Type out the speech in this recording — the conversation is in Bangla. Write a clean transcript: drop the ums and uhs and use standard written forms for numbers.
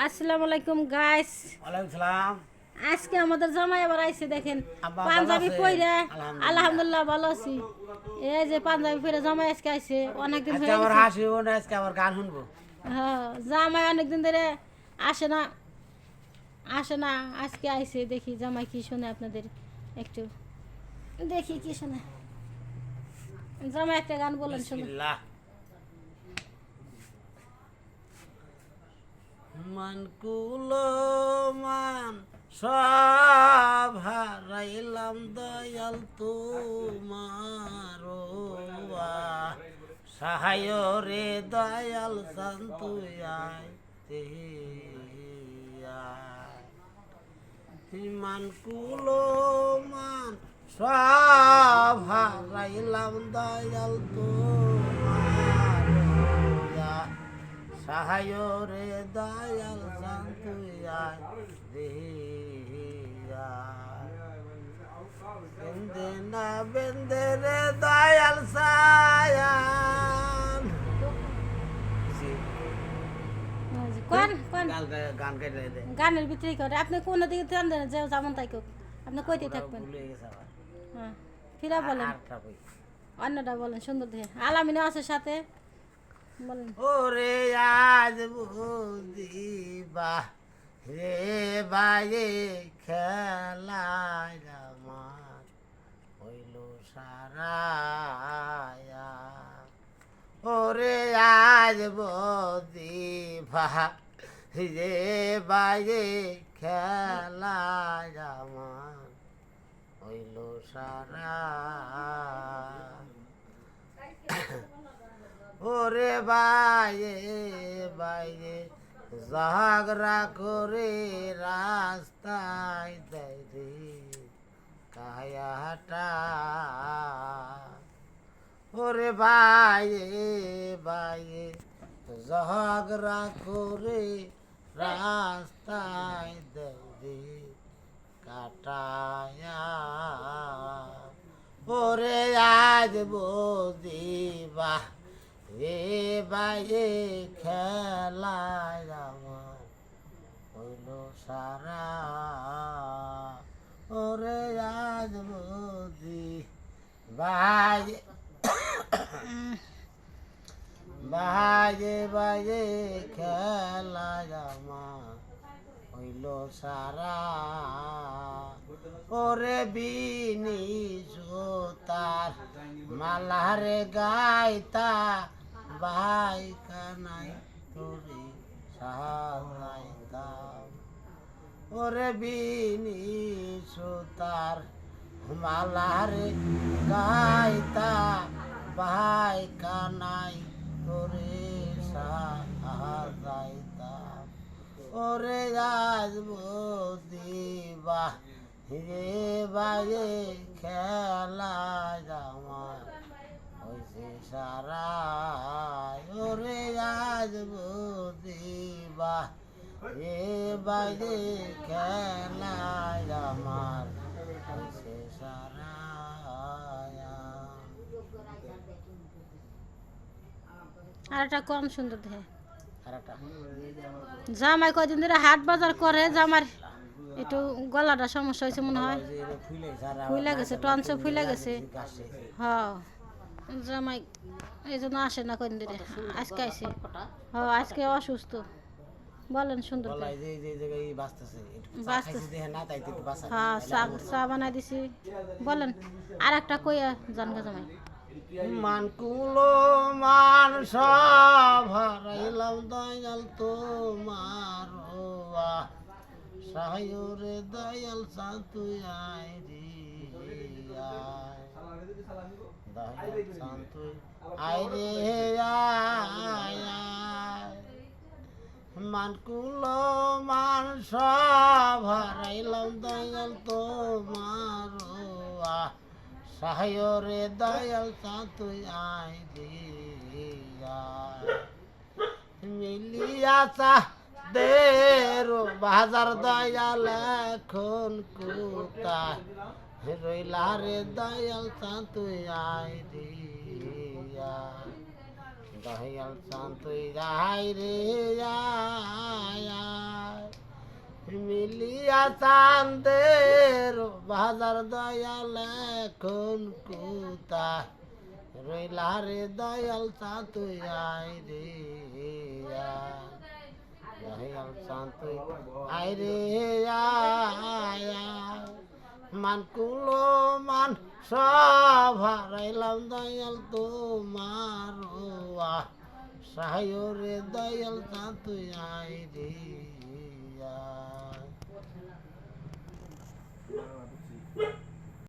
আসসালামু আলাইকুম গাইস। ওয়ালাইকুম সালাম। আজকে আমাদের জামাই আবার আইছে দেখেন আব্বা পাঞ্জাবি ভালো আছে? পইরা। আলহামদুলিল্লাহ। আলহামদুলিল্লাহ ভালো আছি। এই যে পাঞ্জাবি পইরা জামাই আজকে আইছে অনেকদিন আজকে হয়ে আমার গেছে। হাসি হবো না, আজকে আমার গান শুনবো। হ্যাঁ জামাই অনেকদিন ধরে আসে না আসে না, আজকে আইছে। দেখি জামাই কি শুনে আপনাদের একটু দেখি কি শুনে। জামাই একটা গান বলেন শুনে। বিসমিল্লাহ। মান কুলো মান সব হারাইলাম দয়াল তোমার সাহায় রে দয়াল সন্তুয়াই মান কুলো মান সব হারাইলাম দয়াল তোমার সাহায় রে দয়াল সন্তুয়াই বেন্দে না বেন্দে রে দয়াল সায়ান কোন কোন গান গাইলে দে গানের ভিতরে করে আপনি কোন দিকে টান দেন যে যেমন তাই কোক আপনি কইতে থাকবেন। ভুলে গেছে আবার। হ্যাঁ ফিরা বলেন, আরেকটা কই। অন্যটা বলেন সুন্দর দেখে। আলামিনা আছে সাথে বলেন। ওরে আজ বুঝিবা রে বায়ে খেলায় আমার হইল সারায়া ওরে আজ বুঝিবা রে বায়ে খেলায় আমার হইল সারা ওরে বাইয়ে বাইয়ে ঝগড়া করে রাস্তায় দেয় রে কায়াটা ওরে বাইয়ে বাইয়ে ঝগড়া করে রাস্তায় দেয় রে কাটায়া ওরে আজ বুঝিবা রে বাইরে খেলায় আমার হইল সারা ওরে আজ বুঝি বাইরে বাইরে বাইরে খেলায় আমার হইল সারা ওরে বিনি তার মালারে গাইতা ভাই কানাই তোরে সাহায্য ওরে বিনি তার মালারে গাইতা ভাই কানাই তোরে সাহায্য ওরে আজ বুঝিবা রে বাইরে খেলা আমার হইছে সারা ওরে আজ বুঝিবা রে বাইরে খেলা আমার হইছে সারা আর একটা কম সুন্দর দেখে। আরেকটা জামাই কয়দিন ধরে হাট বাজার করে, জামার একটু গলাটা সমস্যা হয়েছে মনে হয়, ফুলে গেছে, টনসে ফুলে গেছে। হ্যাঁ জামাই এই জন্য আসে না কয়দিন ধরে, আজকে আইসে। হ্যাঁ আজকে অসুস্থ। বলেন সুন্দর করে। হ্যাঁ চা বানাই দিছি। বলেন আর একটা কইয়া জানগা জামাই। মান কুলো মান সব হারাইলাম দয়াল তোমার সাহায্যরে দয়াল শান্তুই আয় রে দয়াল শান্তুই আয় রে মান কুলো মান সব হারাইলাম দয়াল তোমার সাহায্যরে দয়াল শান্তুই আয় রে মিলিয়াছা দেরো বাজার দয়াল এখন কোথায় রইলা রে দয়াল শান্তুই আয় রে দয়াল শান্তুই আয় রে আয় দিয়া চাঁদের বাজার দয়াল এখন কোথায় রইলা রে দয়াল চা তুই আয় রে আয়। দয়াল চা তুই আয় রে আয় আয়। মান কুলো মান সব হারাইলাম দয়াল তোমার সাহায্য রে দয়াল চা তুই আয় রে আয়।